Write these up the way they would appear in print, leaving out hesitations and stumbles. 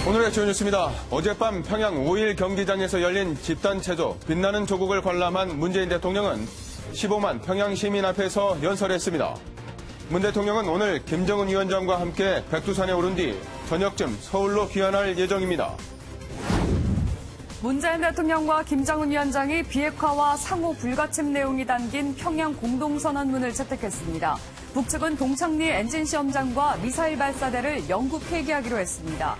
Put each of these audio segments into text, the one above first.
오늘의 주요 뉴스입니다. 어젯밤 평양 5일 경기장에서 열린 집단체조 빛나는 조국을 관람한 문재인 대통령은 15만 평양 시민 앞에서 연설했습니다. 문 대통령은 오늘 김정은 위원장과 함께 백두산에 오른 뒤 저녁쯤 서울로 귀환할 예정입니다. 문재인 대통령과 김정은 위원장이 비핵화와 상호 불가침 내용이 담긴 평양 공동선언문을 채택했습니다. 북측은 동창리 엔진 시험장과 미사일 발사대를 영구 폐기하기로 했습니다.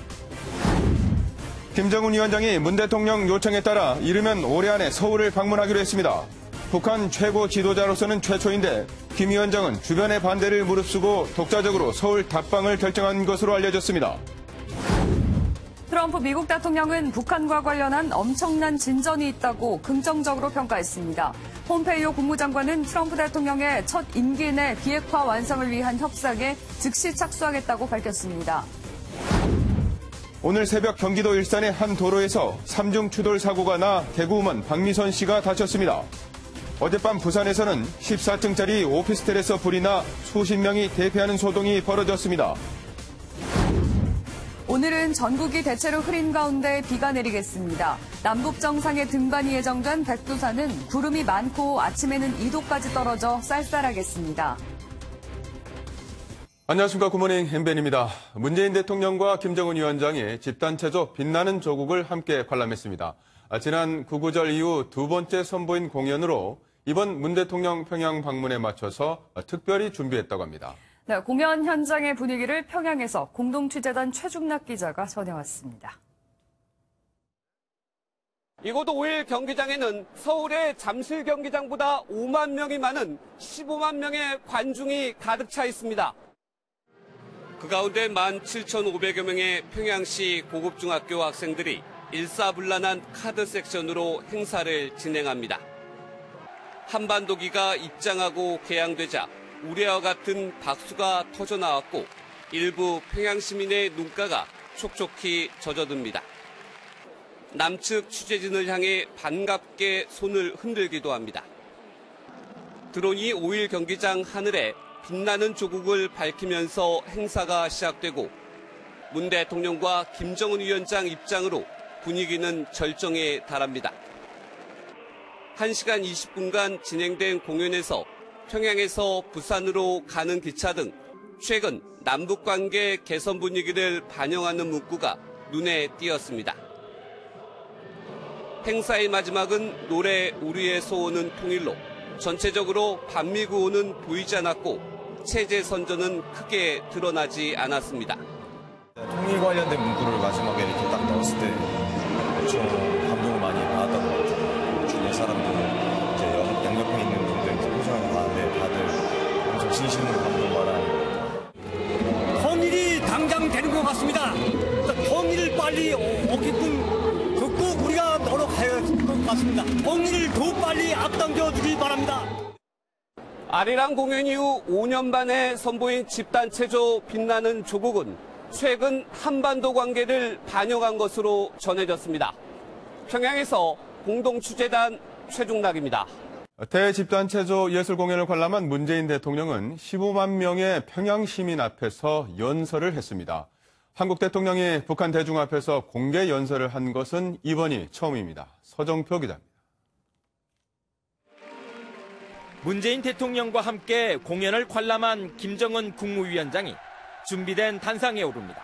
김정은 위원장이 문 대통령 요청에 따라 이르면 올해 안에 서울을 방문하기로 했습니다. 북한 최고 지도자로서는 최초인데 김 위원장은 주변의 반대를 무릅쓰고 독자적으로 서울 답방을 결정한 것으로 알려졌습니다. 트럼프 미국 대통령은 북한과 관련한 엄청난 진전이 있다고 긍정적으로 평가했습니다. 폼페이오 국무장관은 트럼프 대통령의 첫 임기 내 비핵화 완성을 위한 협상에 즉시 착수하겠다고 밝혔습니다. 오늘 새벽 경기도 일산의 한 도로에서 삼중 추돌 사고가 나 개그우먼 박미선 씨가 다쳤습니다. 어젯밤 부산에서는 14층짜리 오피스텔에서 불이 나 수십 명이 대피하는 소동이 벌어졌습니다. 오늘은 전국이 대체로 흐린 가운데 비가 내리겠습니다. 남북 정상의 등반이 예정된 백두산은 구름이 많고 아침에는 2도까지 떨어져 쌀쌀하겠습니다. 안녕하십니까. 굿모닝 엠벤입니다. 문재인 대통령과 김정은 위원장이 집단체조 빛나는 조국을 함께 관람했습니다. 지난 구구절 이후 두 번째 선보인 공연으로 이번 문 대통령 평양 방문에 맞춰서 특별히 준비했다고 합니다. 네, 공연 현장의 분위기를 평양에서 공동취재단 최중락 기자가 전해왔습니다. 이곳 5일 경기장에는 서울의 잠실 경기장보다 5만 명이 많은 15만 명의 관중이 가득 차 있습니다. 그 가운데 17,500여 명의 평양시 고급중학교 학생들이 일사불란한 카드 섹션으로 행사를 진행합니다. 한반도기가 입장하고 개항되자 우레와 같은 박수가 터져나왔고 일부 평양 시민의 눈가가 촉촉히 젖어듭니다. 남측 취재진을 향해 반갑게 손을 흔들기도 합니다. 드론이 5일 경기장 하늘에 빛나는 조국을 밝히면서 행사가 시작되고 문 대통령과 김정은 위원장 입장으로 분위기는 절정에 달합니다. 1시간 20분간 진행된 공연에서 평양에서 부산으로 가는 기차 등 최근 남북관계 개선 분위기를 반영하는 문구가 눈에 띄었습니다. 행사의 마지막은 노래 우리의 소원은 통일로 전체적으로 반미구호는 보이지 않았고 체제 선전은 크게 드러나지 않았습니다. 통일 관련된 문구를 마지막에 이렇게 딱 넣었을 때 엄청 감동을 많이 받았던 것 같아요. 주변 사람들, 이제 양옆에 있는 분들 표정을 봤는데 다들 엄청 진심으로 감동받아요. 통일이 당장 되는 것 같습니다. 통일을 빨리 오게끔 꼭 우리가 노력해야 할 것 같습니다. 통일을 더 빨리 앞당겨 주길 바랍니다. 아리랑 공연 이후 5년 만에 선보인 집단체조 빛나는 조국은 최근 한반도 관계를 반영한 것으로 전해졌습니다. 평양에서 공동취재단 최중락입니다. 대집단체조 예술공연을 관람한 문재인 대통령은 15만 명의 평양 시민 앞에서 연설을 했습니다. 한국 대통령이 북한 대중 앞에서 공개 연설을 한 것은 이번이 처음입니다. 서정표 기자입니다. 문재인 대통령과 함께 공연을 관람한 김정은 국무위원장이 준비된 단상에 오릅니다.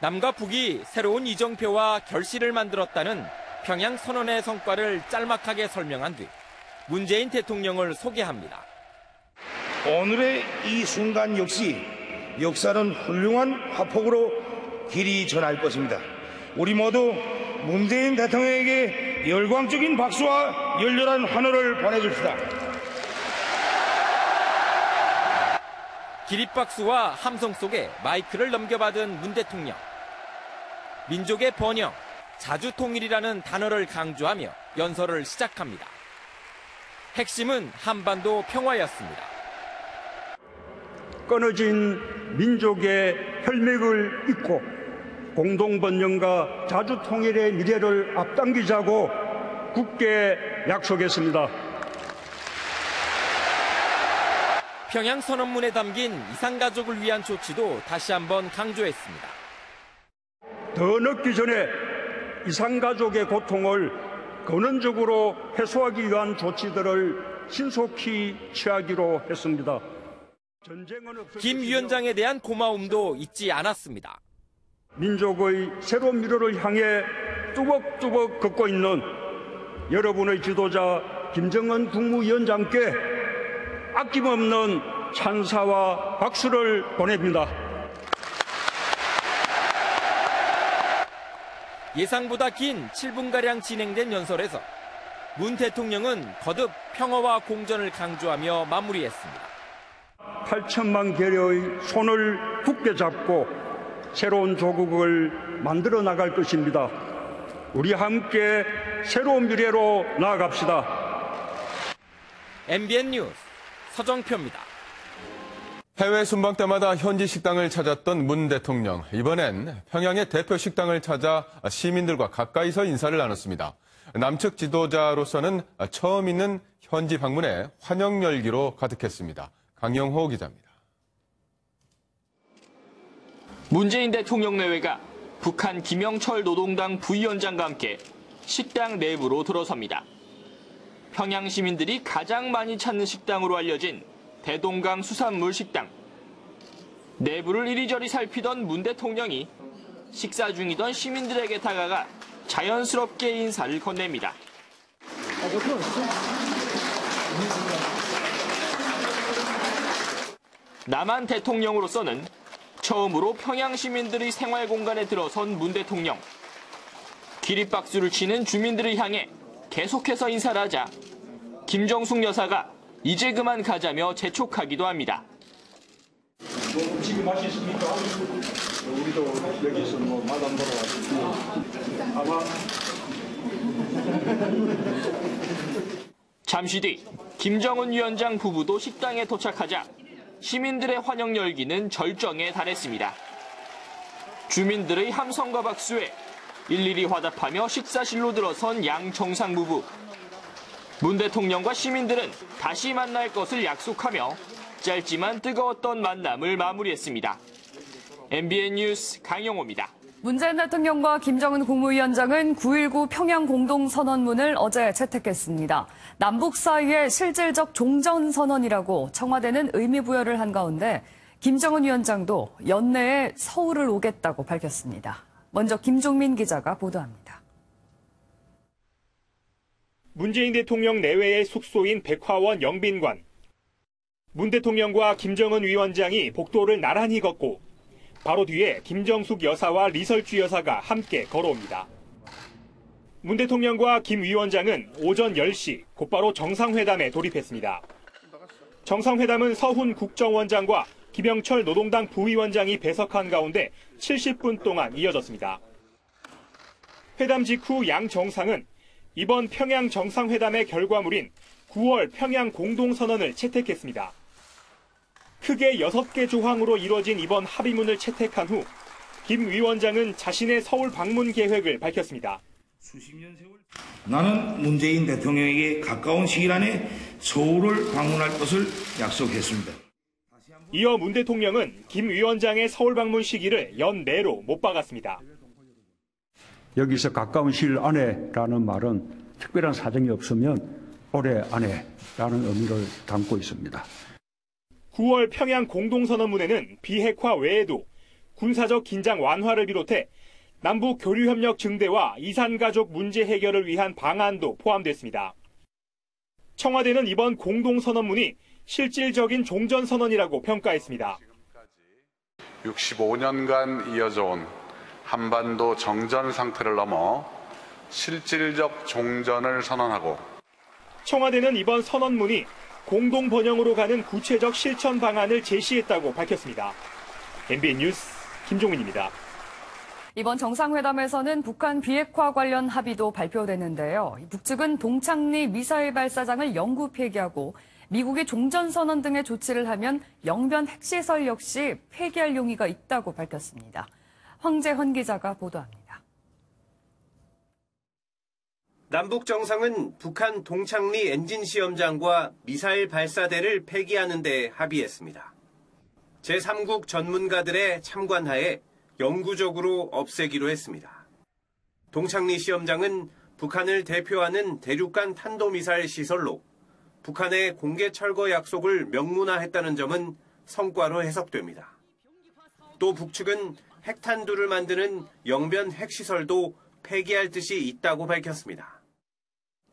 남과 북이 새로운 이정표와 결실을 만들었다는 평양 선언의 성과를 짤막하게 설명한 뒤 문재인 대통령을 소개합니다. 오늘의 이 순간 역시 역사는 훌륭한 화폭으로 길이 전할 것입니다. 우리 모두 문재인 대통령에게 열광적인 박수와 열렬한 환호를 보내줍시다. 기립박수와 함성 속에 마이크를 넘겨받은 문 대통령. 민족의 번영, 자주통일이라는 단어를 강조하며 연설을 시작합니다. 핵심은 한반도 평화였습니다. 끊어진 민족의 혈맥을 잇고 공동번영과 자주통일의 미래를 앞당기자고 굳게 약속했습니다. 평양 선언문에 담긴 이산가족을 위한 조치도 다시 한번 강조했습니다. 더 늦기 전에 이산가족의 고통을 근원적으로 해소하기 위한 조치들을 신속히 취하기로 했습니다. 김 위원장에 대한 고마움도 잊지 않았습니다. 민족의 새로운 미래를 향해 뚜벅뚜벅 걷고 있는 여러분의 지도자 김정은 국무위원장께 아낌없는 찬사와 박수를 보냅니다. 예상보다 긴 7분가량 진행된 연설에서 문 대통령은 거듭 평화와 공전을 강조하며 마무리했습니다. 8천만 계려의 손을 굳게 잡고 새로운 조국을 만들어 나갈 것입니다. 우리 함께 새로운 미래로 나아갑시다. MBN 뉴스 서정표입니다. 해외 순방 때마다 현지 식당을 찾았던 문 대통령. 이번엔 평양의 대표 식당을 찾아 시민들과 가까이서 인사를 나눴습니다. 남측 지도자로서는 처음 있는 현지 방문에 환영 열기로 가득했습니다. 강영호 기자입니다. 문재인 대통령 내외가 북한 김영철 노동당 부위원장과 함께 식당 내부로 들어섭니다. 평양 시민들이 가장 많이 찾는 식당으로 알려진 대동강 수산물 식당. 내부를 이리저리 살피던 문 대통령이 식사 중이던 시민들에게 다가가 자연스럽게 인사를 건넵니다. 남한 대통령으로서는 처음으로 평양 시민들의 생활 공간에 들어선 문 대통령. 기립박수를 치는 주민들을 향해 계속해서 인사를 하자 김정숙 여사가 이제 그만 가자며 재촉하기도 합니다. 지금 맛있습니까? 우리도 여기서 마담 보러 왔습니다. 아마 잠시 뒤 김정은 위원장 부부도 식당에 도착하자 시민들의 환영 열기는 절정에 달했습니다. 주민들의 함성과 박수에 일일이 화답하며 식사실로 들어선 양 정상 부부. 문 대통령과 시민들은 다시 만날 것을 약속하며 짧지만 뜨거웠던 만남을 마무리했습니다. MBN 뉴스 강영호입니다. 문재인 대통령과 김정은 국무위원장은 9.19 평양 공동선언문을 어제 채택했습니다. 남북 사이의 실질적 종전선언이라고 청와대는 의미부여를 한 가운데 김정은 위원장도 연내에 서울을 오겠다고 밝혔습니다. 먼저 김종민 기자가 보도합니다. 문재인 대통령 내외의 숙소인 백화원 영빈관. 문 대통령과 김정은 위원장이 복도를 나란히 걷고 바로 뒤에 김정숙 여사와 리설주 여사가 함께 걸어옵니다. 문 대통령과 김 위원장은 오전 10시 곧바로 정상회담에 돌입했습니다. 정상회담은 서훈 국정원장과 김영철 노동당 부위원장이 배석한 가운데 70분 동안 이어졌습니다. 회담 직후 양 정상은 이번 평양 정상회담의 결과물인 9월 평양 공동선언을 채택했습니다. 크게 6개 조항으로 이뤄진 이번 합의문을 채택한 후 김 위원장은 자신의 서울 방문 계획을 밝혔습니다. 나는 문재인 대통령에게 가까운 시일 안에 서울을 방문할 것을 약속했습니다. 이어 문 대통령은 김 위원장의 서울 방문 시기를 연내로 못 박았습니다. 여기서 가까운 시일 안에라는 말은 특별한 사정이 없으면 올해 안에라는 의미를 담고 있습니다. 9월 평양 공동선언문에는 비핵화 외에도 군사적 긴장 완화를 비롯해 남북 교류협력 증대와 이산가족 문제 해결을 위한 방안도 포함됐습니다. 청와대는 이번 공동선언문이 실질적인 종전선언이라고 평가했습니다. 65년간 이어져온 한반도 정전 상태를 넘어 실질적 종전을 선언하고 청와대는 이번 선언문이 공동 번영으로 가는 구체적 실천 방안을 제시했다고 밝혔습니다. MBN 뉴스 김종민입니다. 이번 정상회담에서는 북한 비핵화 관련 합의도 발표됐는데요. 북측은 동창리 미사일 발사장을 영구 폐기하고 미국이 종전선언 등의 조치를 하면 영변 핵시설 역시 폐기할 용의가 있다고 밝혔습니다. 황재헌 기자가 보도합니다. 남북 정상은 북한 동창리 엔진 시험장과 미사일 발사대를 폐기하는 데 합의했습니다. 제3국 전문가들의 참관하에 영구적으로 없애기로 했습니다. 동창리 시험장은 북한을 대표하는 대륙간 탄도미사일 시설로 북한의 공개 철거 약속을 명문화했다는 점은 성과로 해석됩니다. 또 북측은 핵탄두를 만드는 영변 핵시설도 폐기할 뜻이 있다고 밝혔습니다.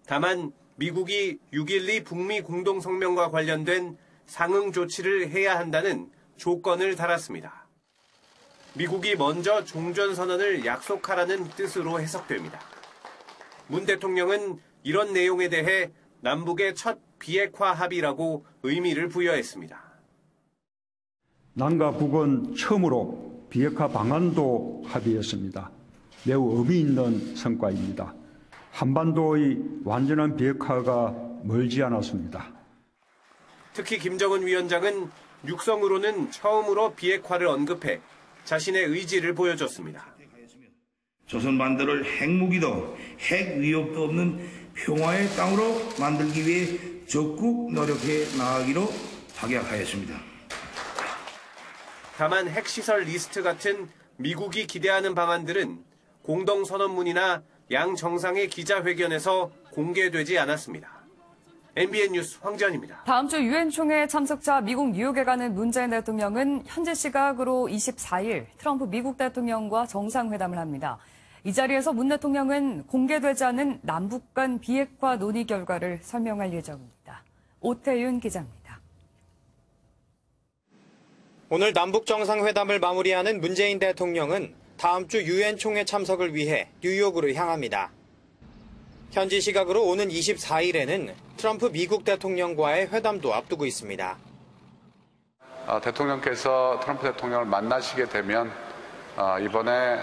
다만 미국이 6.12 북미 공동성명과 관련된 상응 조치를 해야 한다는 조건을 달았습니다. 미국이 먼저 종전선언을 약속하라는 뜻으로 해석됩니다. 문 대통령은 이런 내용에 대해 남북의 첫 비핵화 합의라고 의미를 부여했습니다. 남과 북은 처음으로 비핵화 방안도 합의했습니다. 매우 의미 있는 성과입니다. 한반도의 완전한 비핵화가 멀지 않았습니다. 특히 김정은 위원장은 육성으로는 처음으로 비핵화를 언급해 자신의 의지를 보여줬습니다. 조선 반도를 핵무기도 핵 위협도 없는 평화의 땅으로 만들기 위해 적극 노력해 나가기로 확약하였습니다. 다만 핵시설 리스트 같은 미국이 기대하는 방안들은 공동선언문이나 양 정상의 기자회견에서 공개되지 않았습니다. MBN 뉴스 황지연입니다. 다음 주 유엔 총회 참석자 미국 뉴욕에 가는 문재인 대통령은 현지 시각으로 24일 트럼프 미국 대통령과 정상회담을 합니다. 이 자리에서 문 대통령은 공개되지 않은 남북 간 비핵화 논의 결과를 설명할 예정입니다. 오태윤 기자입니다. 오늘 남북 정상회담을 마무리하는 문재인 대통령은 다음 주 유엔 총회 참석을 위해 뉴욕으로 향합니다. 현지 시각으로 오는 24일에는 트럼프 미국 대통령과의 회담도 앞두고 있습니다. 대통령께서 트럼프 대통령을 만나시게 되면 이번에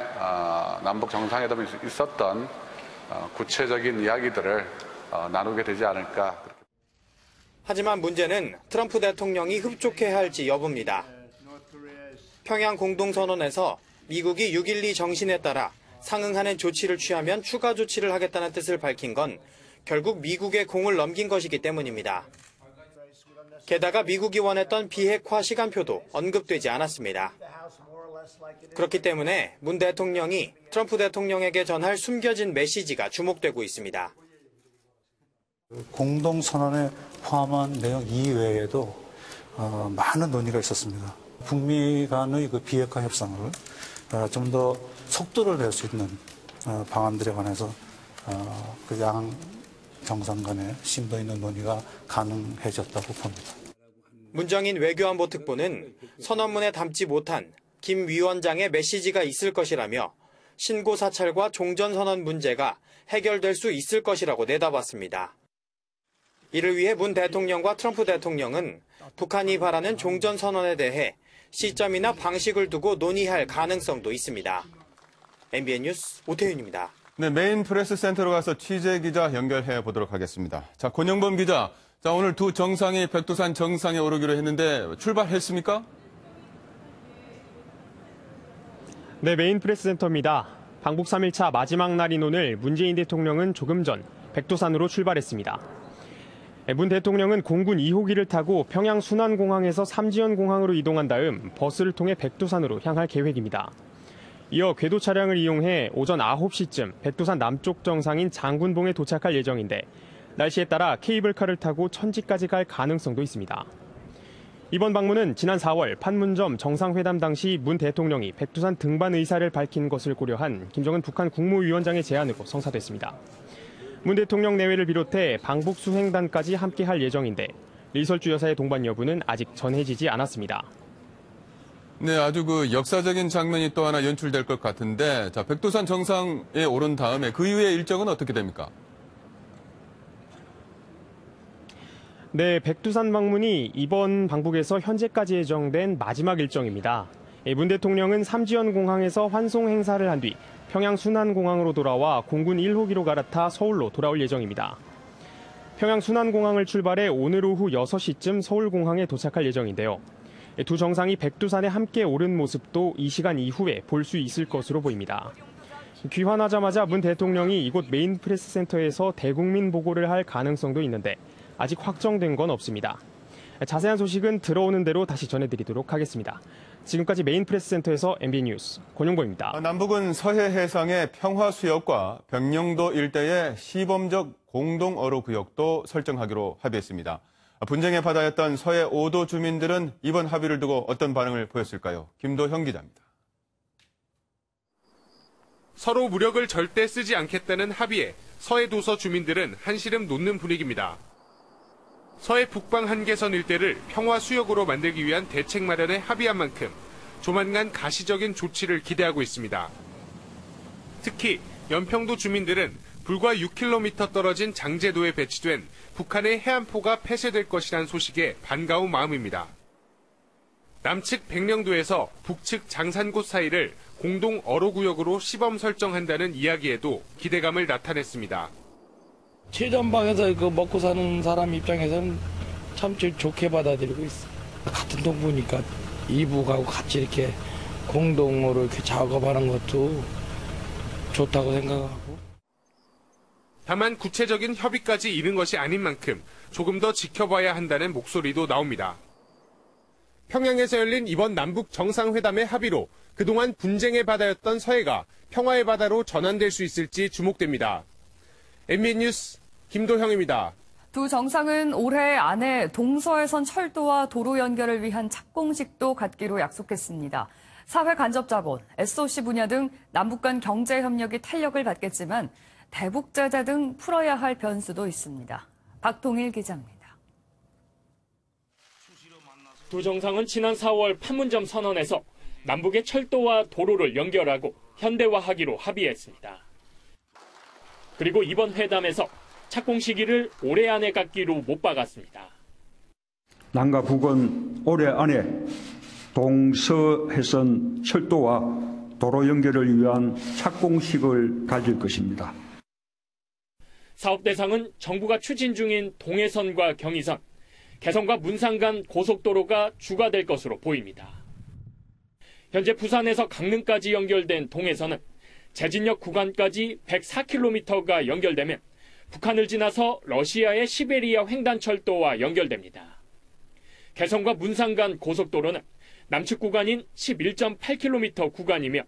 남북 정상회담에 있었던 구체적인 이야기들을 나누게 되지 않을까. 하지만 문제는 트럼프 대통령이 흡족해야 할지 여부입니다. 평양 공동선언에서 미국이 6.12 정신에 따라 상응하는 조치를 취하면 추가 조치를 하겠다는 뜻을 밝힌 건 결국 미국의 공을 넘긴 것이기 때문입니다. 게다가 미국이 원했던 비핵화 시간표도 언급되지 않았습니다. 그렇기 때문에 문 대통령이 트럼프 대통령에게 전할 숨겨진 메시지가 주목되고 있습니다. 공동선언에 포함한 내용 이외에도 많은 논의가 있었습니다. 북미 간의 그 비핵화 협상을 좀 더 속도를 낼 수 있는 방안들에 관해서 그 양 정상 간의 심도 있는 논의가 가능해졌다고 봅니다. 문정인 외교안보 특보는 선언문에 담지 못한 김 위원장의 메시지가 있을 것이라며 신고 사찰과 종전선언 문제가 해결될 수 있을 것이라고 내다봤습니다. 이를 위해 문 대통령과 트럼프 대통령은 북한이 바라는 종전선언에 대해 시점이나 방식을 두고 논의할 가능성도 있습니다. MBN 뉴스 오태윤입니다. 네, 메인 프레스 센터로 가서 취재 기자 연결해 보도록 하겠습니다. 자, 권영범 기자. 자, 오늘 두 정상이 백두산 정상에 오르기로 했는데 출발했습니까? 네, 메인 프레스 센터입니다. 방북 3일차 마지막 날인 오늘 문재인 대통령은 조금 전 백두산으로 출발했습니다. 문 대통령은 공군 2호기를 타고 평양 순안공항에서 삼지연공항으로 이동한 다음 버스를 통해 백두산으로 향할 계획입니다. 이어 궤도 차량을 이용해 오전 9시쯤 백두산 남쪽 정상인 장군봉에 도착할 예정인데 날씨에 따라 케이블카를 타고 천지까지 갈 가능성도 있습니다. 이번 방문은 지난 4월 판문점 정상회담 당시 문 대통령이 백두산 등반 의사를 밝힌 것을 고려한 김정은 북한 국무위원장의 제안으로 성사됐습니다. 문 대통령 내외를 비롯해 방북 수행단까지 함께할 예정인데 리설주 여사의 동반 여부는 아직 전해지지 않았습니다. 네, 아주 그 역사적인 장면이 또 하나 연출될 것 같은데, 자, 백두산 정상에 오른 다음에 그 이후의 일정은 어떻게 됩니까? 네, 백두산 방문이 이번 방북에서 현재까지 예정된 마지막 일정입니다. 문 대통령은 삼지연공항에서 환송 행사를 한 뒤 평양 순안공항으로 돌아와 공군 1호기로 갈아타 서울로 돌아올 예정입니다. 평양 순안공항을 출발해 오늘 오후 6시쯤 서울공항에 도착할 예정인데요. 두 정상이 백두산에 함께 오른 모습도 이 시간 이후에 볼 수 있을 것으로 보입니다. 귀환하자마자 문 대통령이 이곳 메인 프레스 센터에서 대국민 보고를 할 가능성도 있는데 아직 확정된 건 없습니다. 자세한 소식은 들어오는 대로 다시 전해드리도록 하겠습니다. 지금까지 메인 프레스 센터에서 MBN 뉴스 권용보입니다. 남북은 서해 해상의 평화 수역과 병영도 일대의 시범적 공동 어로 구역도 설정하기로 합의했습니다. 분쟁의 바다였던 서해 5도 주민들은 이번 합의를 두고 어떤 반응을 보였을까요? 김도형 기자입니다. 서로 무력을 절대 쓰지 않겠다는 합의에 서해 도서 주민들은 한시름 놓는 분위기입니다. 서해 북방 한계선 일대를 평화 수역으로 만들기 위한 대책 마련에 합의한 만큼 조만간 가시적인 조치를 기대하고 있습니다. 특히 연평도 주민들은 불과 6km 떨어진 장제도에 배치된 북한의 해안포가 폐쇄될 것이란 소식에 반가운 마음입니다. 남측 백령도에서 북측 장산곶 사이를 공동 어로구역으로 시범 설정한다는 이야기에도 기대감을 나타냈습니다. 최전방에서 그 먹고 사는 사람 입장에서는 참 좋게 받아들이고 있어. 같은 동부니까 이북하고 같이 이렇게 공동으로 이렇게 작업하는 것도 좋다고 생각하고. 다만 구체적인 협의까지 이른 것이 아닌 만큼 조금 더 지켜봐야 한다는 목소리도 나옵니다. 평양에서 열린 이번 남북 정상회담의 합의로 그동안 분쟁의 바다였던 서해가 평화의 바다로 전환될 수 있을지 주목됩니다. MBN 뉴스 김도형입니다. 두 정상은 올해 안에 동서해선 철도와 도로 연결을 위한 착공식도 갖기로 약속했습니다. 사회 간접 자본, SOC 분야 등 남북 간 경제 협력이 탄력을 받겠지만 대북 제재 등 풀어야 할 변수도 있습니다. 박동일 기자입니다. 두 정상은 지난 4월 판문점 선언에서 남북의 철도와 도로를 연결하고 현대화하기로 합의했습니다. 그리고 이번 회담에서 착공 시기를 올해 안에 갖기로 못 박았습니다. 남과 북은 올해 안에 동서해선 철도와 도로 연결을 위한 착공식을 가질 것입니다. 사업 대상은 정부가 추진 중인 동해선과 경의선, 개성과 문산 간 고속도로가 주가 될 것으로 보입니다. 현재 부산에서 강릉까지 연결된 동해선은 제진역 구간까지 104km가 연결되면 북한을 지나서 러시아의 시베리아 횡단철도와 연결됩니다. 개성과 문산 간 고속도로는 남측 구간인 11.8km 구간이며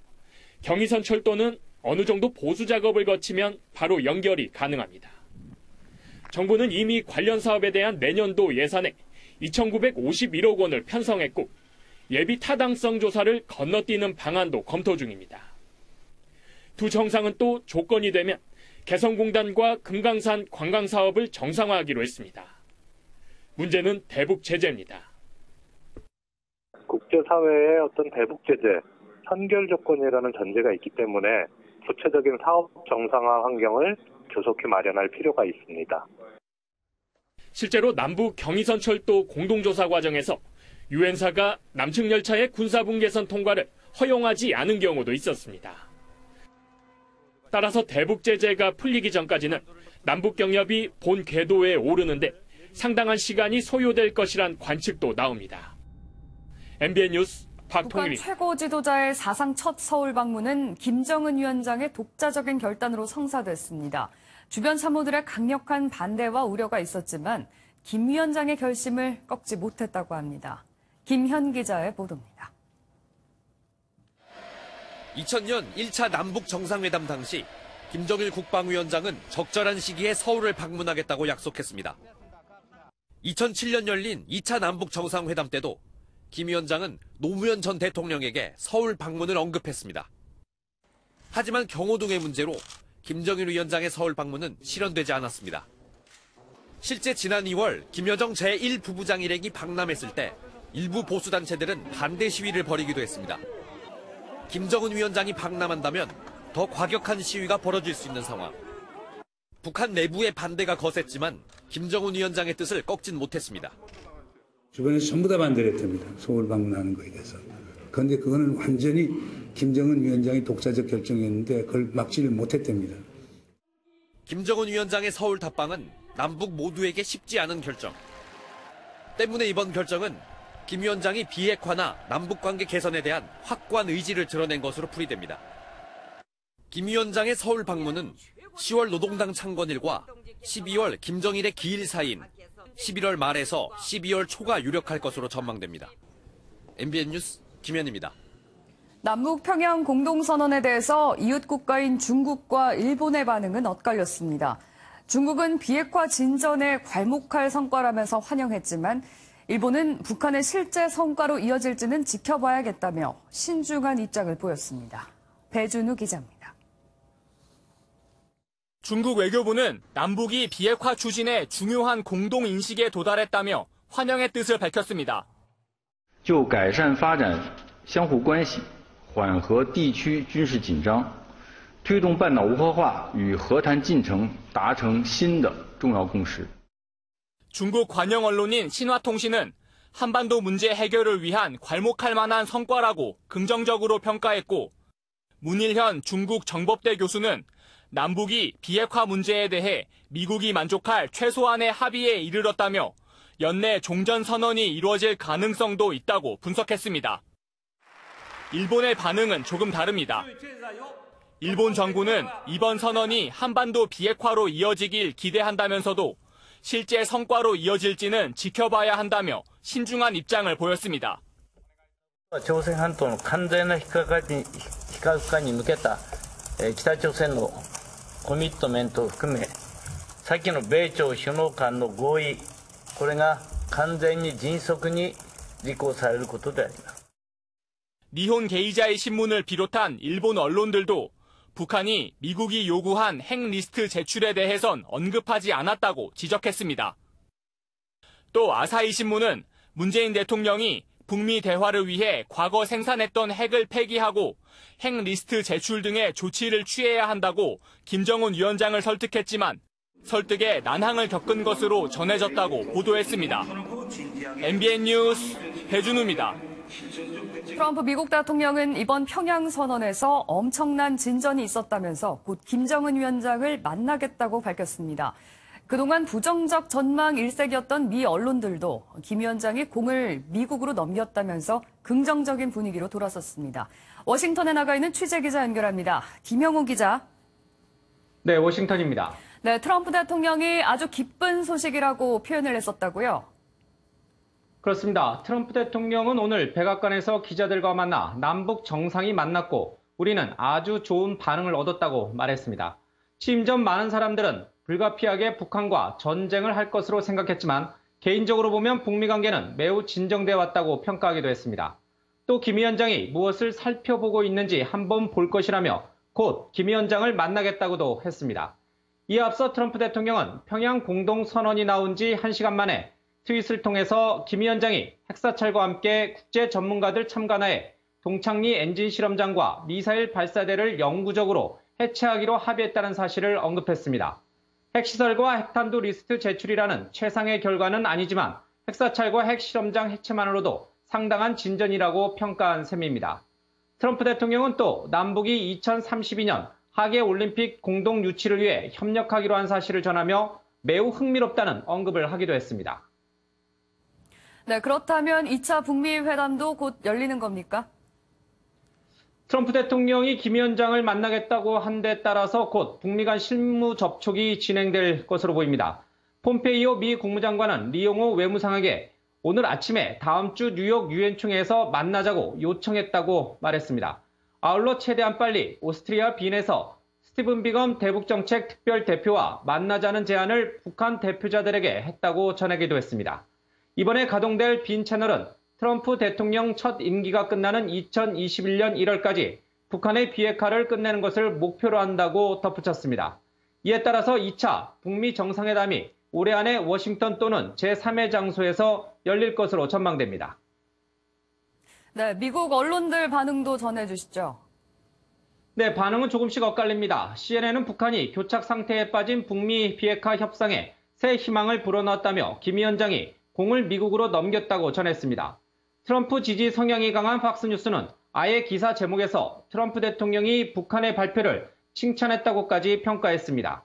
경의선 철도는 어느 정도 보수 작업을 거치면 바로 연결이 가능합니다. 정부는 이미 관련 사업에 대한 내년도 예산에 2,951억 원을 편성했고 예비 타당성 조사를 건너뛰는 방안도 검토 중입니다. 두 정상은 또 조건이 되면 개성공단과 금강산 관광사업을 정상화하기로 했습니다. 문제는 대북 제재입니다. 국제사회의 어떤 대북 제재, 선결 조건이라는 전제가 있기 때문에 구체적인 사업 정상화 환경을 조속히 마련할 필요가 있습니다. 실제로 남북 경의선 철도 공동조사 과정에서 유엔사가 남측 열차의 군사분계선 통과를 허용하지 않은 경우도 있었습니다. 따라서 대북 제재가 풀리기 전까지는 남북 경협이 본 궤도에 오르는데 상당한 시간이 소요될 것이란 관측도 나옵니다. MBN 뉴스 박통일입니다. 북한 최고 지도자의 사상 첫 서울 방문은 김정은 위원장의 독자적인 결단으로 성사됐습니다. 주변 참모들의 강력한 반대와 우려가 있었지만 김 위원장의 결심을 꺾지 못했다고 합니다. 김현 기자의 보도입니다. 2000년 1차 남북 정상회담 당시 김정일 국방위원장은 적절한 시기에 서울을 방문하겠다고 약속했습니다. 2007년 열린 2차 남북 정상회담 때도 김 위원장은 노무현 전 대통령에게 서울 방문을 언급했습니다. 하지만 경호동의 문제로 김정일 위원장의 서울 방문은 실현되지 않았습니다. 실제 지난 2월 김여정 제1부부장 일행이 방남했을 때 일부 보수단체들은 반대 시위를 벌이기도 했습니다. 김정은 위원장이 방남한다면 더 과격한 시위가 벌어질 수 있는 상황. 북한 내부의 반대가 거셌지만 김정은 위원장의 뜻을 꺾진 못했습니다. 주변에서 전부 다 반대를 했답니다. 서울 방문하는 거에 대해서. 그런데 그거는 완전히 김정은 위원장의 독자적 결정이었는데 그걸 막지를 못했답니다. 김정은 위원장의 서울 답방은 남북 모두에게 쉽지 않은 결정. 때문에 이번 결정은 김 위원장이 비핵화나 남북관계 개선에 대한 확고한 의지를 드러낸 것으로 풀이됩니다. 김 위원장의 서울 방문은 10월 노동당 창건일과 12월 김정일의 기일 사이인 11월 말에서 12월 초가 유력할 것으로 전망됩니다. MBN 뉴스 김현입니다. 남북 평양 공동선언에 대해서 이웃 국가인 중국과 일본의 반응은 엇갈렸습니다. 중국은 비핵화 진전에 괄목할 성과라면서 환영했지만 일본은 북한의 실제 성과로 이어질지는 지켜봐야겠다며 신중한 입장을 보였습니다. 배준우 기자입니다. 중국 외교부는 남북이 비핵화 추진에 중요한 공동인식에 도달했다며 환영의 뜻을 밝혔습니다. 就改善发展相互关系，缓和地区军事紧张，推动半岛无核化与和谈进程达成新的重要共识。 중국 관영 언론인 신화통신은 한반도 문제 해결을 위한 괄목할 만한 성과라고 긍정적으로 평가했고, 문일현 중국 정법대 교수는 남북이 비핵화 문제에 대해 미국이 만족할 최소한의 합의에 이르렀다며 연내 종전선언이 이루어질 가능성도 있다고 분석했습니다. 일본의 반응은 조금 다릅니다. 일본 정부는 이번 선언이 한반도 비핵화로 이어지길 기대한다면서도 실제 성과로 이어질지는 지켜봐야 한다며 신중한 입장을 보였습니다. 朝鮮半島の完全な非核化に向けた北朝鮮のコミットメントを含め、先の米朝首脳間の合意、これが完全に迅速に履行されることであります。 니혼 게이자의 신문을 비롯한 일본 언론들도 북한이 미국이 요구한 핵 리스트 제출에 대해선 언급하지 않았다고 지적했습니다. 또 아사히 신문은 문재인 대통령이 북미 대화를 위해 과거 생산했던 핵을 폐기하고 핵 리스트 제출 등의 조치를 취해야 한다고 김정은 위원장을 설득했지만 설득에 난항을 겪은 것으로 전해졌다고 보도했습니다. MBN 뉴스 배준우입니다. 트럼프 미국 대통령은 이번 평양 선언에서 엄청난 진전이 있었다면서 곧 김정은 위원장을 만나겠다고 밝혔습니다. 그동안 부정적 전망 일색이었던 미 언론들도 김 위원장이 공을 미국으로 넘겼다면서 긍정적인 분위기로 돌아섰습니다. 워싱턴에 나가 있는 취재기자 연결합니다. 김영우 기자. 네, 워싱턴입니다. 네, 트럼프 대통령이 아주 기쁜 소식이라고 표현을 했었다고요? 그렇습니다. 트럼프 대통령은 오늘 백악관에서 기자들과 만나 남북 정상이 만났고 우리는 아주 좋은 반응을 얻었다고 말했습니다. 취임 전 많은 사람들은 불가피하게 북한과 전쟁을 할 것으로 생각했지만 개인적으로 보면 북미 관계는 매우 진정돼 왔다고 평가하기도 했습니다. 또 김 위원장이 무엇을 살펴보고 있는지 한번 볼 것이라며 곧 김 위원장을 만나겠다고도 했습니다. 이에 앞서 트럼프 대통령은 평양 공동선언이 나온 지 1시간 만에 트윗을 통해서 김 위원장이 핵사찰과 함께 국제 전문가들 참관하에 동창리 엔진 실험장과 미사일 발사대를 영구적으로 해체하기로 합의했다는 사실을 언급했습니다. 핵시설과 핵탄두 리스트 제출이라는 최상의 결과는 아니지만 핵사찰과 핵실험장 해체만으로도 상당한 진전이라고 평가한 셈입니다. 트럼프 대통령은 또 남북이 2032년 하계올림픽 공동 유치를 위해 협력하기로 한 사실을 전하며 매우 흥미롭다는 언급을 하기도 했습니다. 네, 그렇다면 2차 북미 회담도 곧 열리는 겁니까? 트럼프 대통령이 김 위원장을 만나겠다고 한 데 따라서 곧 북미 간 실무 접촉이 진행될 것으로 보입니다. 폼페이오 미 국무장관은 리용호 외무상에게 오늘 아침에 다음 주 뉴욕 유엔총회에서 만나자고 요청했다고 말했습니다. 아울러 최대한 빨리 오스트리아 빈에서 스티븐 비건 대북정책 특별대표와 만나자는 제안을 북한 대표자들에게 했다고 전하기도 했습니다. 이번에 가동될 빈 채널은 트럼프 대통령 첫 임기가 끝나는 2021년 1월까지 북한의 비핵화를 끝내는 것을 목표로 한다고 덧붙였습니다. 이에 따라서 2차 북미 정상회담이 올해 안에 워싱턴 또는 제3의 장소에서 열릴 것으로 전망됩니다. 네, 미국 언론들 반응도 전해주시죠. 네, 반응은 조금씩 엇갈립니다. CNN은 북한이 교착 상태에 빠진 북미 비핵화 협상에 새 희망을 불어넣었다며 김 위원장이 공을 미국으로 넘겼다고 전했습니다. 트럼프 지지 성향이 강한 팍스뉴스는 아예 기사 제목에서 트럼프 대통령이 북한의 발표를 칭찬했다고까지 평가했습니다.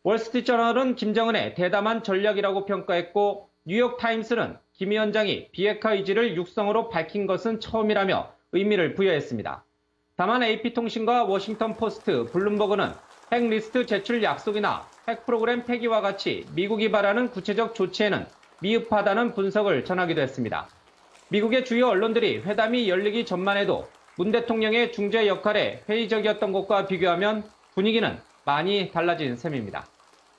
월스트리트저널은 김정은의 대담한 전략이라고 평가했고 뉴욕타임스는 김 위원장이 비핵화 의지를 육성으로 밝힌 것은 처음이라며 의미를 부여했습니다. 다만 AP통신과 워싱턴포스트, 블룸버그는 핵 리스트 제출 약속이나 핵 프로그램 폐기와 같이 미국이 바라는 구체적 조치에는 미흡하다는 분석을 전하기도 했습니다. 미국의 주요 언론들이 회담이 열리기 전만 해도 문 대통령의 중재 역할에 회의적이었던 것과 비교하면 분위기는 많이 달라진 셈입니다.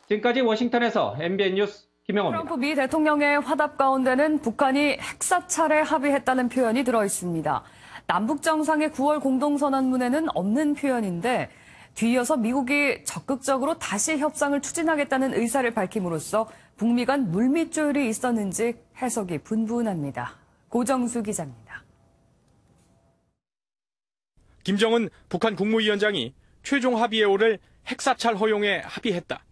지금까지 워싱턴에서 MBN 뉴스 김영호입니다. 트럼프 미 대통령의 화답 가운데는 북한이 핵사찰에 합의했다는 표현이 들어있습니다. 남북 정상의 9월 공동선언문에는 없는 표현인데 뒤이어서 미국이 적극적으로 다시 협상을 추진하겠다는 의사를 밝힘으로써 북미 간 물밑조율이 있었는지 해석이 분분합니다. 고정수 기자입니다. 김정은 북한 국무위원장이 최종 합의에 오를 핵사찰 허용에 합의했다.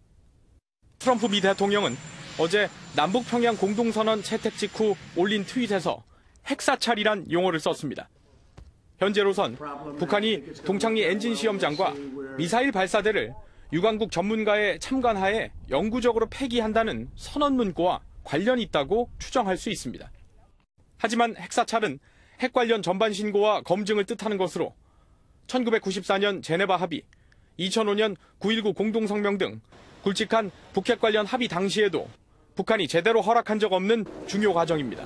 트럼프 미 대통령은 어제 남북평양 공동선언 채택 직후 올린 트윗에서 핵사찰이란 용어를 썼습니다. 현재로선 북한이 동창리 엔진 시험장과 미사일 발사대를 유관국 전문가의 참관하에 영구적으로 폐기한다는 선언 문구와 관련이 있다고 추정할 수 있습니다. 하지만 핵사찰은 핵 관련 전반 신고와 검증을 뜻하는 것으로 1994년 제네바 합의, 2005년 9.19 공동성명 등 굵직한 북핵 관련 합의 당시에도 북한이 제대로 허락한 적 없는 중요 과정입니다.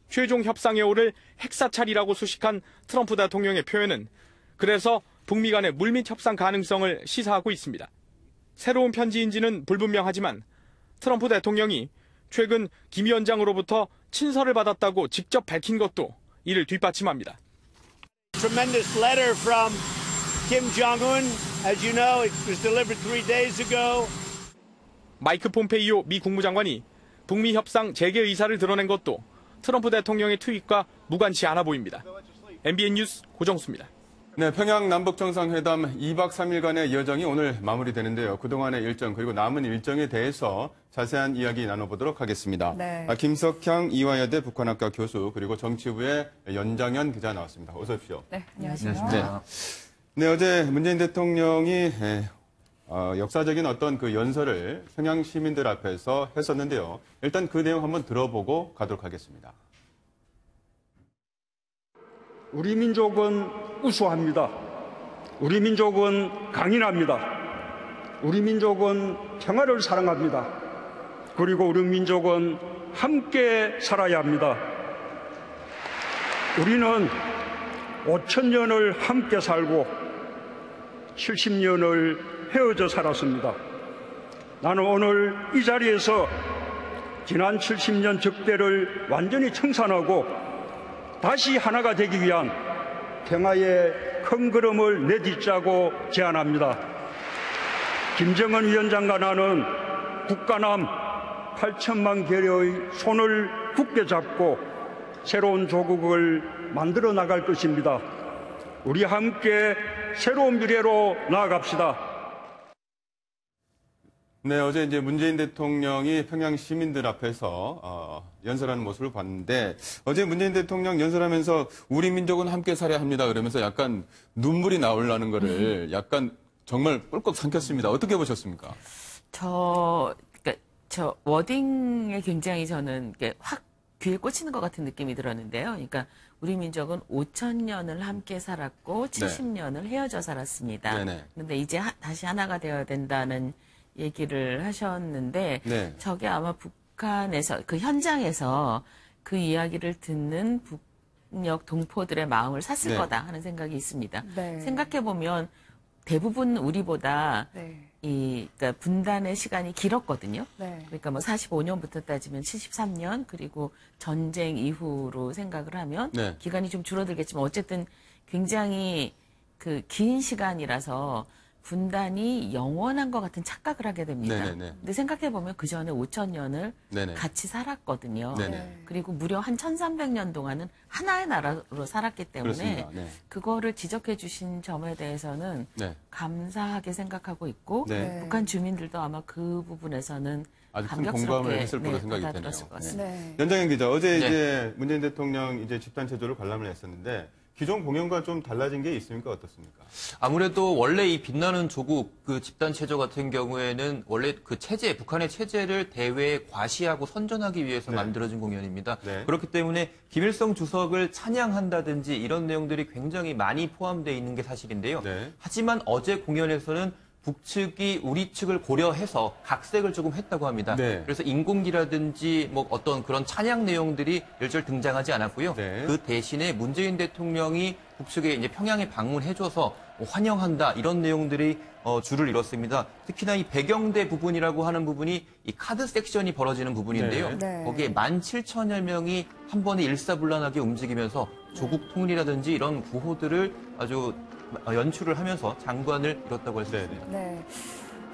최종 협상에 오를 핵사찰이라고 수식한 트럼프 대통령의 표현은 그래서 북미 간의 물밑 협상 가능성을 시사하고 있습니다. 새로운 편지인지는 불분명하지만 트럼프 대통령이 최근 김 위원장으로부터 친서를 받았다고 직접 밝힌 것도 이를 뒷받침합니다. Tremendous letter from Kim Jong-un. As you know, it was delivered 3 days ago. 마이크 폼페이오 미 국무장관이 북미 협상 재개 의사를 드러낸 것도 트럼프 대통령의 트윗과 무관치 않아 보입니다. MBN 뉴스 고정수입니다. 네, 평양 남북정상회담 2박 3일간의 여정이 오늘 마무리되는데요. 그동안의 일정 그리고 남은 일정에 대해서 자세한 이야기 나눠보도록 하겠습니다. 네. 김석향 이화여대 북한학과 교수 그리고 정치부의 연장현 기자 나왔습니다. 어서 오십시오. 네, 안녕하십니까. 네, 어제 문재인 대통령이 역사적인 어떤 그 연설을 평양 시민들 앞에서 했었는데요. 일단 그 내용 한번 들어보고 가도록 하겠습니다. 우리 민족은 우수합니다. 우리 민족은 강인합니다. 우리 민족은 평화를 사랑합니다. 그리고 우리 민족은 함께 살아야 합니다. 우리는 5,000년을 함께 살고 70년을 헤어져 살았습니다. 나는 오늘 이 자리에서 지난 70년 적대를 완전히 청산하고 다시 하나가 되기 위한 평화의 큰 걸음을 내딛자고 제안합니다. 김정은 위원장과 나는 국가남 8천만 개의 손을 굳게 잡고 새로운 조국을 만들어 나갈 것입니다. 우리 함께 새로운 미래로 나아갑시다. 네, 어제 이제 문재인 대통령이 평양 시민들 앞에서 연설하는 모습을 봤는데 어제 문재인 대통령 연설하면서 우리 민족은 함께 살아야 합니다. 그러면서 약간 눈물이 나오려는 거를 약간 정말 꿀꺽 삼켰습니다. 어떻게 보셨습니까? 저 워딩에 굉장히 저는 확 귀에 꽂히는 것 같은 느낌이 들었는데요. 그러니까 우리 민족은 5,000년을 함께 살았고 70년을 헤어져 살았습니다. 그런데 이제 다시 하나가 되어야 된다는 얘기를 하셨는데 저게 아마 북한에서 그 현장에서 그 이야기를 듣는 북녘 동포들의 마음을 샀을 거다 하는 생각이 있습니다. 생각해 보면 대부분 우리보다 그러니까 분단의 시간이 길었거든요. 그러니까 뭐 45년부터 따지면 73년 그리고 전쟁 이후로 생각을 하면 기간이 좀 줄어들겠지만 어쨌든 굉장히 그 긴 시간이라서 분단이 영원한 것 같은 착각을 하게 됩니다. 근데 생각해보면 그 전에 5,000년을 같이 살았거든요. 그리고 무려 한 1,300년 동안은 하나의 나라로 살았기 때문에 그거를 지적해 주신 점에 대해서는 감사하게 생각하고 있고 북한 주민들도 아마 그 부분에서는 아주 큰 공감을 했을 거로 생각이 되네요. 연장현 기자, 어제 이제 문재인 대통령 이제 집단 체조를 관람을 했었는데 기존 공연과 좀 달라진 게 있습니까? 어떻습니까? 아무래도 원래 이 빛나는 조국 그 집단 체조 같은 경우에는 원래 그 체제, 북한의 체제를 대회에 과시하고 선전하기 위해서 만들어진 공연입니다. 그렇기 때문에 김일성 주석을 찬양한다든지 이런 내용들이 굉장히 많이 포함되어 있는 게 사실인데요. 하지만 어제 공연에서는 북측이 우리 측을 고려해서 각색을 조금 했다고 합니다. 네. 그래서 인공기라든지 뭐 어떤 그런 찬양 내용들이 일절 등장하지 않았고요. 네. 그 대신에 문재인 대통령이 북측에 이제 평양에 방문해줘서 환영한다 이런 내용들이 줄을 이뤘습니다. 특히나 이 배경대 부분이라고 하는 부분이 이 카드 섹션이 벌어지는 부분인데요. 네. 거기에 17,000여 명이 한 번에 일사불란하게 움직이면서 조국 통일이라든지 이런 구호들을 아주 연출을 하면서 장관을 이뤘다고 할 수 있습니다. 네.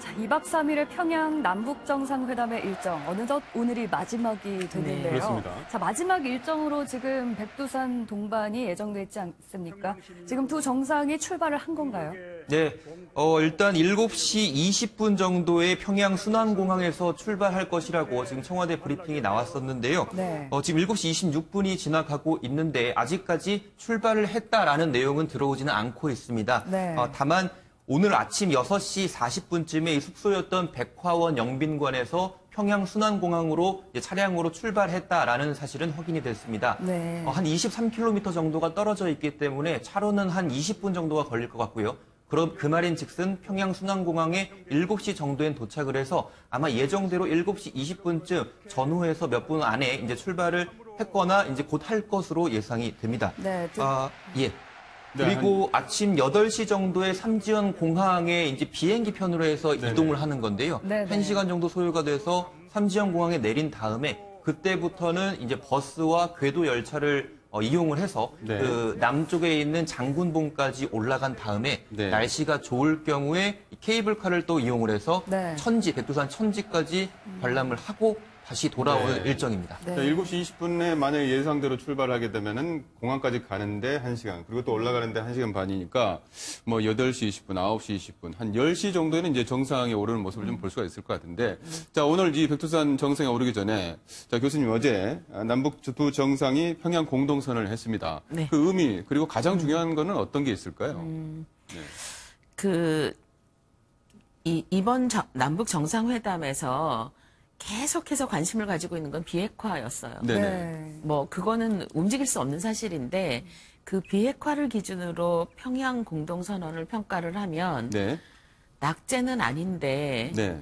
자, 2박 3일의 평양 남북정상회담의 일정, 어느덧 오늘이 마지막이 됐는데요. 네, 그렇습니다. 자, 마지막 일정으로 지금 백두산 동반이 예정돼 있지 않습니까? 지금 두 정상이 출발을 한 건가요? 네, 일단 7시 20분 정도에 평양 순안공항에서 출발할 것이라고 지금 청와대 브리핑이 나왔었는데요. 네. 지금 7시 26분이 지나가고 있는데 아직까지 출발을 했다라는 내용은 들어오지는 않고 있습니다. 네. 다만 오늘 아침 6시 40분쯤에 이 숙소였던 백화원 영빈관에서 평양 순안공항으로 차량으로 출발했다라는 사실은 확인이 됐습니다. 네. 한 23km 정도가 떨어져 있기 때문에 차로는 한 20분 정도가 걸릴 것 같고요. 그럼 그 말인즉슨 평양 순안공항에 7시 정도엔 도착을 해서 아마 예정대로 7시 20분쯤 전후해서 몇 분 안에 이제 출발을 했거나 이제 곧 할 것으로 예상이 됩니다. 네. 예. 그리고 아침 8시 정도에 삼지연 공항에 이제 비행기 편으로 해서 이동을 하는 건데요. 네네. 1시간 정도 소요가 돼서 삼지연 공항에 내린 다음에 그때부터는 이제 버스와 궤도 열차를 이용을 해서 그 남쪽에 있는 장군봉까지 올라간 다음에 날씨가 좋을 경우에 케이블카를 또 이용을 해서 백두산 천지까지 관람을 하고 다시 돌아오는 일정입니다. 자, 7시 20분에 만약에 예상대로 출발하게 되면은 공항까지 가는데 1시간, 그리고 또 올라가는데 1시간 반이니까 뭐 8시 20분, 9시 20분, 한 10시 정도에는 이제 정상에 오르는 모습을 좀 볼 수가 있을 것 같은데, 자, 오늘 이 백두산 정상에 오르기 전에, 자, 교수님 어제 남북 두 정상이 평양 공동선언을 했습니다. 네. 그 의미, 그리고 가장 중요한 거는 어떤 게 있을까요? 이번 남북 정상회담에서 계속해서 관심을 가지고 있는 건 비핵화였어요. 네네. 뭐 그거는 움직일 수 없는 사실인데 그 비핵화를 기준으로 평양 공동선언을 평가를 하면 낙제는 아닌데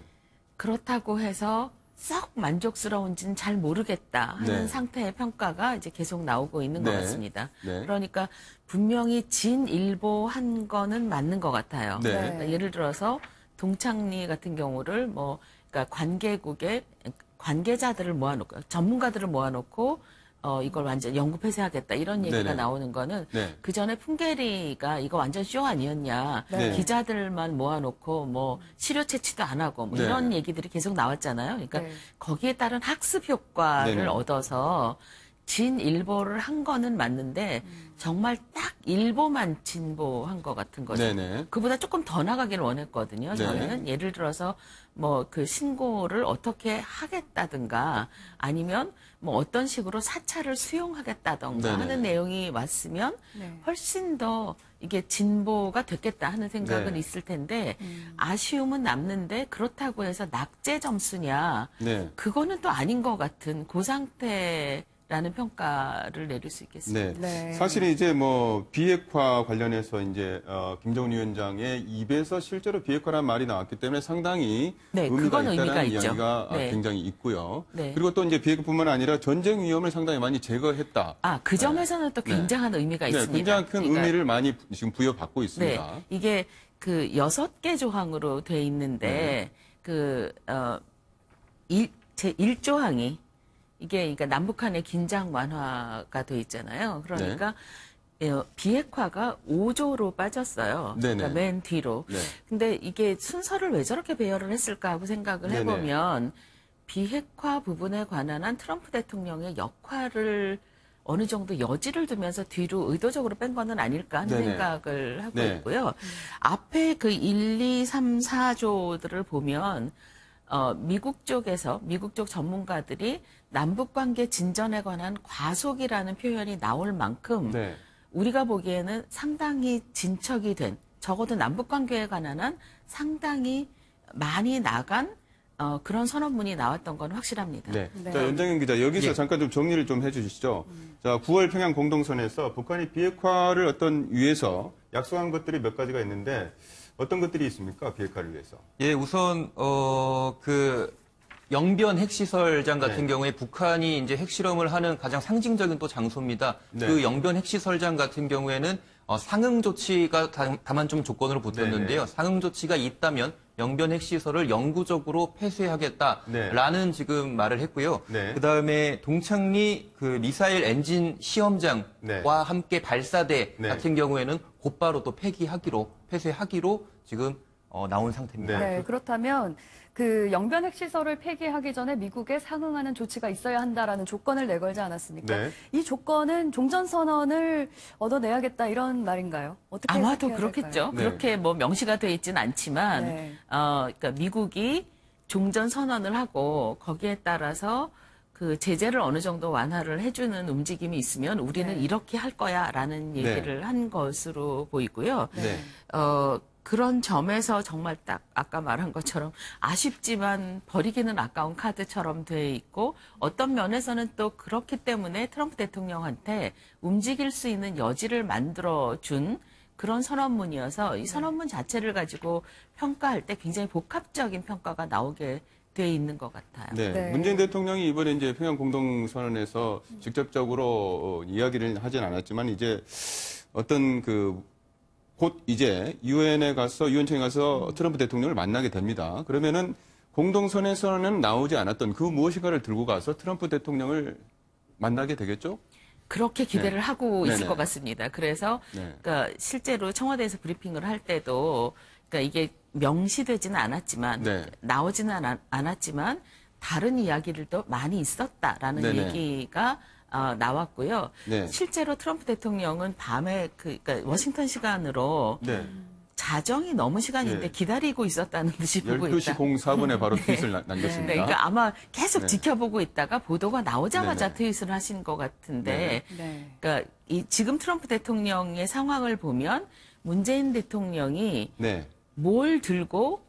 그렇다고 해서 썩 만족스러운지는 잘 모르겠다 하는 상태의 평가가 이제 계속 나오고 있는 것 같습니다. 그러니까 분명히 진일보한 거는 맞는 것 같아요. 그러니까 예를 들어서 동창리 같은 경우를 그러니까 관계국의 관계자들을 모아놓고 전문가들을 모아놓고 이걸 완전 영구 폐쇄하겠다 이런 얘기가 나오는 거는 그 전에 풍계리가 이거 완전 쇼 아니었냐 기자들만 모아놓고 뭐 시료 채취도 안 하고 뭐 이런 얘기들이 계속 나왔잖아요. 그러니까 거기에 따른 학습 효과를 얻어서 진일보를 한 거는 맞는데 정말 딱 일보만 진보한 것 같은 거죠. 그보다 조금 더 나가기를 원했거든요. 저는 예를 들어서 뭐 그 신고를 어떻게 하겠다든가 아니면 뭐 어떤 식으로 사찰을 수용하겠다든가 하는 내용이 왔으면 훨씬 더 이게 진보가 됐겠다 하는 생각은 있을 텐데 아쉬움은 남는데 그렇다고 해서 낙제 점수냐 그거는 또 아닌 것 같은 그 상태 라는 평가를 내릴 수 있겠습니다. 사실 이제 뭐 비핵화 관련해서 이제 김정은 위원장의 입에서 실제로 비핵화라는 말이 나왔기 때문에 상당히 의미가 있다는 이야기가 굉장히 있고요. 그리고 또 이제 비핵화뿐만 아니라 전쟁 위험을 상당히 많이 제거했다. 그 점에서는 또 굉장한 의미가 있습니다. 굉장히 큰 의미를 많많이 지금 부여받고 있습니다. 이게 그 6개 조항으로 돼 있는데 제 1조항이 이게 그러니까 남북한의 긴장 완화가 돼 있잖아요. 그러니까 비핵화가 5조로 빠졌어요. 그러니까 맨 뒤로. 근데 이게 순서를 왜 저렇게 배열을 했을까 하고 생각을 해보면 비핵화 부분에 관한 한 트럼프 대통령의 역할을 어느 정도 여지를 두면서 뒤로 의도적으로 뺀 거는 아닐까 하는 생각을 하고 있고요. 앞에 그 1, 2, 3, 4조들을 보면 미국 쪽 전문가들이 남북관계 진전에 관한 과속이라는 표현이 나올 만큼 우리가 보기에는 상당히 진척이 된 적어도 남북관계에 관한 한 상당히 많이 나간 그런 선언문이 나왔던 건 확실합니다. 자, 연장현 기자, 여기서 잠깐 좀 정리를 좀 해주시죠. 자, 9월 평양 공동선에서 북한이 비핵화를 위해서 약속한 것들이 몇 가지가 있는데 어떤 것들이 있습니까? 비핵화를 위해서. 예, 우선 그 영변 핵시설장 같은 경우에 북한이 이제 핵실험을 하는 가장 상징적인 또 장소입니다. 그 영변 핵시설장 같은 경우에는 상응 조치가 다만 좀 조건으로 붙었는데요. 상응 조치가 있다면 영변 핵시설을 영구적으로 폐쇄하겠다라는 지금 말을 했고요. 그다음에 동창리 그 미사일 엔진 시험장과 함께 발사대 같은 경우에는 곧바로 또 폐쇄하기로 지금 나온 상태입니다. 네, 그렇다면 그 영변 핵시설을 폐기하기 전에 미국에 상응하는 조치가 있어야 한다라는 조건을 내걸지 않았습니까? 네. 이 조건은 종전선언을 얻어내야겠다 이런 말인가요? 어떻게 아마도 해석해야 그렇겠죠. 될까요? 그렇게 뭐 명시가 되어 있지는 않지만, 그러니까 미국이 종전선언을 하고 거기에 따라서 그 제재를 어느 정도 완화를 해주는 움직임이 있으면 우리는 이렇게 할 거야라는 얘기를 한 것으로 보이고요. 그런 점에서 정말 딱 아까 말한 것처럼 아쉽지만 버리기는 아까운 카드처럼 돼 있고 어떤 면에서는 또 그렇기 때문에 트럼프 대통령한테 움직일 수 있는 여지를 만들어준 그런 선언문이어서 이 선언문 자체를 가지고 평가할 때 굉장히 복합적인 평가가 나오게 돼 있는 것 같아요. 네. 문재인 대통령이 이번에 이제 평양 공동선언에서 직접적으로 이야기를 하진 않았지만 이제 어떤 곧 이제 유엔청에 가서 트럼프 대통령을 만나게 됩니다. 그러면은 공동선언에서는 나오지 않았던 그 무엇인가를 들고 가서 트럼프 대통령을 만나게 되겠죠? 그렇게 기대를 하고 있을 것 같습니다. 그래서 그러니까 실제로 청와대에서 브리핑을 할 때도 그러니까 이게 명시되지는 않았지만 나오지는 않았지만 다른 이야기들도 많이 있었다라는 얘기가 나왔고요. 실제로 트럼프 대통령은 밤에 그러니까 워싱턴 시간으로 자정이 넘은 시간인데 기다리고 있었다는 듯이 보고 있다. 12시 04분에 바로 트윗을 남겼습니다. 그러니까 아마 계속 지켜보고 있다가 보도가 나오자마자 트윗을 하신 것 같은데 그러니까 지금 트럼프 대통령의 상황을 보면 문재인 대통령이 뭘 들고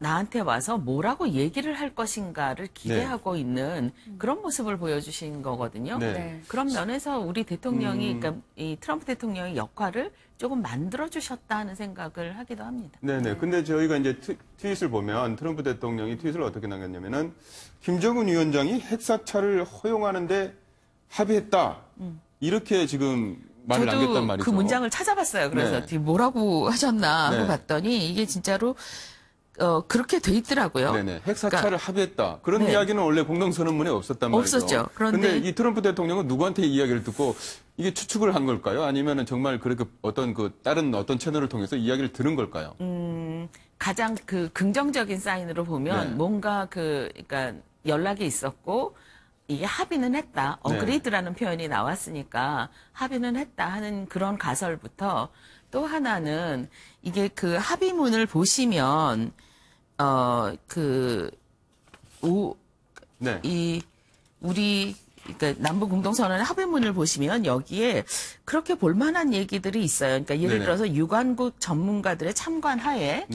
나한테 와서 뭐라고 얘기를 할 것인가를 기대하고 있는 그런 모습을 보여주신 거거든요. 그런 면에서 우리 대통령이, 그러니까 이 트럼프 대통령의 역할을 조금 만들어주셨다 하는 생각을 하기도 합니다. 네네. 근데 저희가 이제 트윗을 보면 트럼프 대통령이 트윗을 어떻게 남겼냐면은 김정은 위원장이 핵사찰을 허용하는데 합의했다. 이렇게 지금 말을 남겼단 말이죠. 저도 그 문장을 찾아봤어요. 그래서 뭐라고 하셨나 하고 봤더니 이게 진짜로 그렇게 돼 있더라고요. 핵사찰을 그러니까, 다른 그런 이야기는 원래 공동선언문에 없었단 말이죠. 없었죠. 그런데 이 트럼프 대통령은 누구한테 이 이야기를 듣고 이게 추측을 한 걸까요? 아니면은 정말 그렇게 다른 어떤 채널을 통해서 이야기를 들은 걸까요? 가장 그 긍정적인 사인으로 보면 뭔가 그러니까 연락이 있었고 이게 합의는 했다. 어그리드라는 표현이 나왔으니까 합의는 했다 하는 그런 가설부터 또 하나는 이게 그 합의문을 보시면 그러니까 남북 공동선언의 합의문을 보시면 여기에 그렇게 볼만한 얘기들이 있어요. 그러니까 예를 들어서 유관국 전문가들의 참관하에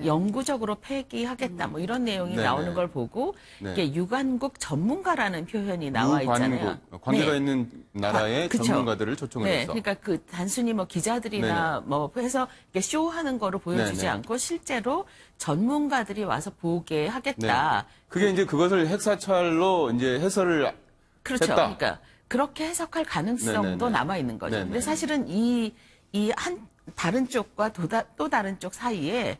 영구적으로 폐기하겠다 뭐 이런 내용이 나오는 걸 보고 이게 유관국 전문가라는 표현이 나와 있잖아요. 관계가 있는 나라의 전문가들을 초청을 해서. 그러니까 그 단순히 뭐 기자들이나 뭐 해서 이렇게 쇼하는 거로 보여주지 않고 실제로 전문가들이 와서 보게 하겠다. 그게 이제 그것을 핵사찰로 이제 해설을 그렇죠. 했다. 그러니까 그렇게 해석할 가능성도 남아 있는 거죠. 근데 사실은 이 한 다른 쪽과 또 다른 쪽 사이에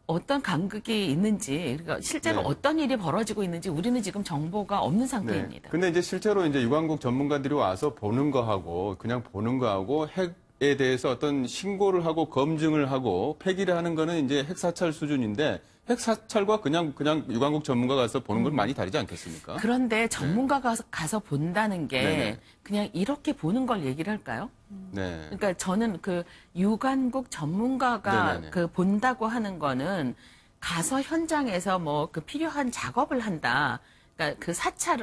어떤 간극이 있는지, 그러니까 실제로 어떤 일이 벌어지고 있는지 우리는 지금 정보가 없는 상태입니다. 근데 이제 실제로 이제 유관국 전문가들이 와서 보는 거하고 그냥 보는 거하고 핵에 대해서 어떤 신고를 하고 검증을 하고 폐기를 하는 거는 이제 핵사찰 수준인데 핵사찰과 그냥 유관국 전문가가 가서 보는 건 많이 다르지 않겠습니까? 그런데 전문가가 가서 본다는 게 그냥 이렇게 보는 걸 얘기를 할까요? 그러니까 저는 그 유관국 전문가가 그 본다고 하는 거는 가서 현장에서 뭐 그 필요한 작업을 한다. 그러니까 그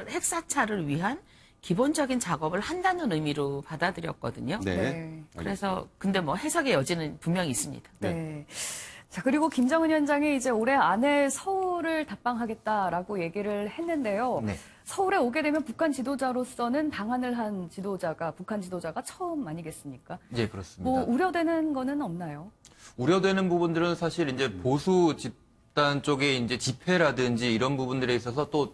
핵사찰을 위한 기본적인 작업을 한다는 의미로 받아들였거든요. 그래서 근데 뭐 해석의 여지는 분명히 있습니다. 자, 그리고 김정은 위원장이 이제 올해 안에 서울을 답방하겠다라고 얘기를 했는데요. 서울에 오게 되면 북한 지도자로서는 방한을 한 북한 지도자가 처음 아니겠습니까? 네, 그렇습니다. 뭐 우려되는 거는 없나요? 우려되는 부분들은 사실 이제 보수 집단 쪽의 이제 집회라든지 이런 부분들에 있어서 또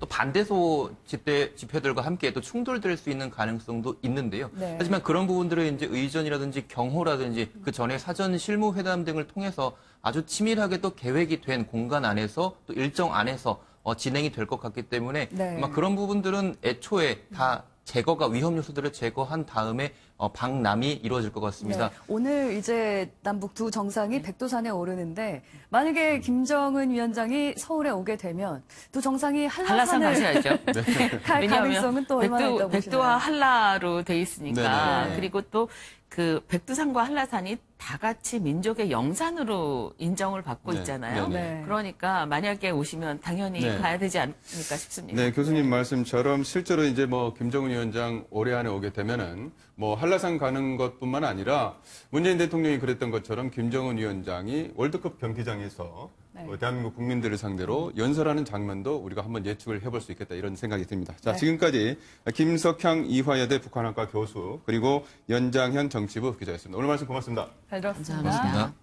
반대소 집회들과 함께 또 충돌될 수 있는 가능성도 있는데요. 네. 하지만 그런 부분들은 이제 의전이라든지 경호라든지 그 전에 사전 실무 회담 등을 통해서 아주 치밀하게 또 계획이 된 공간 안에서 또 일정 안에서 진행이 될 것 같기 때문에 네. 아마 그런 부분들은 애초에 다 제거가 위험 요소들을 제거한 다음에 방남이 이루어질 것 같습니다. 네. 오늘 이제 남북 두 정상이 백두산에 오르는데 만약에 김정은 위원장이 서울에 오게 되면 두 정상이 한라산 한라산을 가셔야죠. 갈 가능성은 또 얼마나 있다고 보시나요? 백두와 한라로 돼 있으니까. 네네. 그리고 또 그 백두산과 한라산이 다 같이 민족의 영산으로 인정을 받고 네. 있잖아요. 네네. 그러니까 만약에 오시면 당연히 네. 가야 되지 않을까 싶습니다. 네, 교수님 말씀처럼 실제로 이제 뭐 김정은 위원장 올해 안에 오게 되면은 뭐 한라산 가는 것뿐만 아니라 문재인 대통령이 그랬던 것처럼 김정은 위원장이 월드컵 경기장에서 네. 대한민국 국민들을 상대로 연설하는 장면도 우리가 한번 예측을 해볼 수 있겠다 이런 생각이 듭니다. 자, 네. 지금까지 김석향 이화여대 북한학과 교수 그리고 연장현 정치부 기자였습니다. 오늘 말씀 고맙습니다. 잘 들었습니다. 고맙습니다.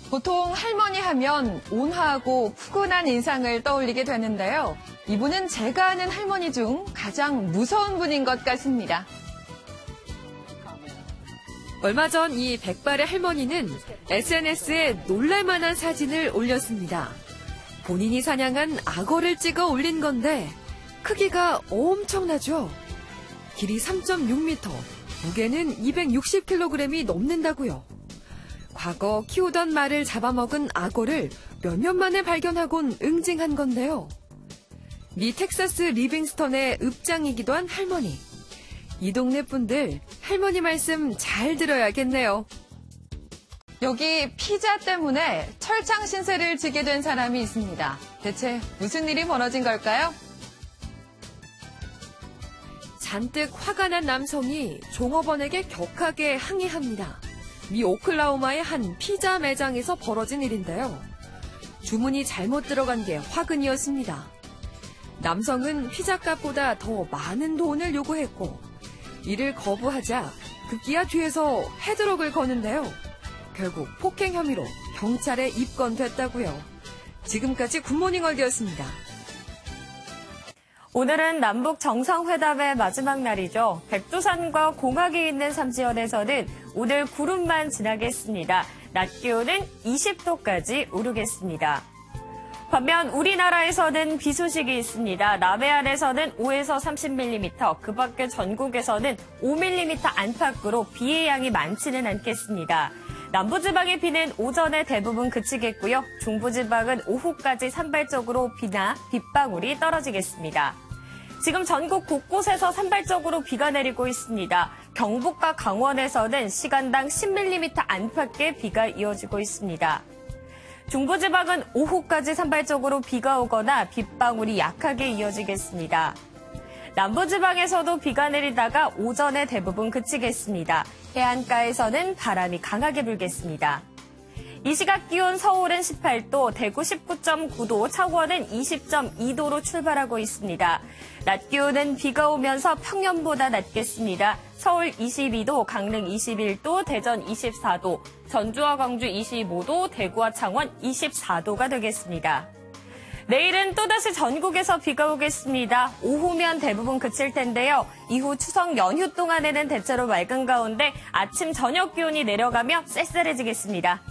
보통 할머니 하면 온화하고 푸근한 인상을 떠올리게 되는데요. 이분은 제가 아는 할머니 중 가장 무서운 분인 것 같습니다. 얼마 전 이 백발의 할머니는 SNS에 놀랄만한 사진을 올렸습니다. 본인이 사냥한 악어를 찍어 올린 건데 크기가 엄청나죠? 길이 3.6m, 무게는 260kg이 넘는다고요. 과거 키우던 말을 잡아먹은 악어를 몇 년 만에 발견하곤 응징한 건데요. 미 텍사스 리빙스턴의 읍장이기도 한 할머니. 이 동네 분들 할머니 말씀 잘 들어야겠네요. 여기 피자 때문에 철창 신세를 지게 된 사람이 있습니다. 대체 무슨 일이 벌어진 걸까요? 잔뜩 화가 난 남성이 종업원에게 격하게 항의합니다. 미 오클라호마의 한 피자 매장에서 벌어진 일인데요. 주문이 잘못 들어간 게 화근이었습니다. 남성은 피자값보다 더 많은 돈을 요구했고 이를 거부하자 급기야 뒤에서 헤드록을 거는데요. 결국 폭행 혐의로 경찰에 입건됐다고요. 지금까지 굿모닝 월드였습니다. 오늘은 남북 정상회담의 마지막 날이죠. 백두산과 공학이 있는 삼지연에서는 오늘 구름만 지나겠습니다. 낮 기온은 20도까지 오르겠습니다. 반면 우리나라에서는 비 소식이 있습니다. 남해안에서는 5에서 30mm, 그 밖에 전국에서는 5mm 안팎으로 비의 양이 많지는 않겠습니다. 남부지방의 비는 오전에 대부분 그치겠고요. 중부지방은 오후까지 산발적으로 비나 빗방울이 떨어지겠습니다. 지금 전국 곳곳에서 산발적으로 비가 내리고 있습니다. 경북과 강원에서는 시간당 10mm 안팎의 비가 이어지고 있습니다. 중부지방은 오후까지 산발적으로 비가 오거나 빗방울이 약하게 이어지겠습니다. 남부지방에서도 비가 내리다가 오전에 대부분 그치겠습니다. 해안가에서는 바람이 강하게 불겠습니다. 이 시각 기온 서울은 18도, 대구 19.9도, 창원은 20.2도로 출발하고 있습니다. 낮 기온은 비가 오면서 평년보다 낮겠습니다. 서울 22도, 강릉 21도, 대전 24도, 전주와 광주 25도, 대구와 창원 24도가 되겠습니다. 내일은 또다시 전국에서 비가 오겠습니다. 오후면 대부분 그칠 텐데요. 이후 추석 연휴 동안에는 대체로 맑은 가운데 아침 저녁 기온이 내려가며 쌀쌀해지겠습니다.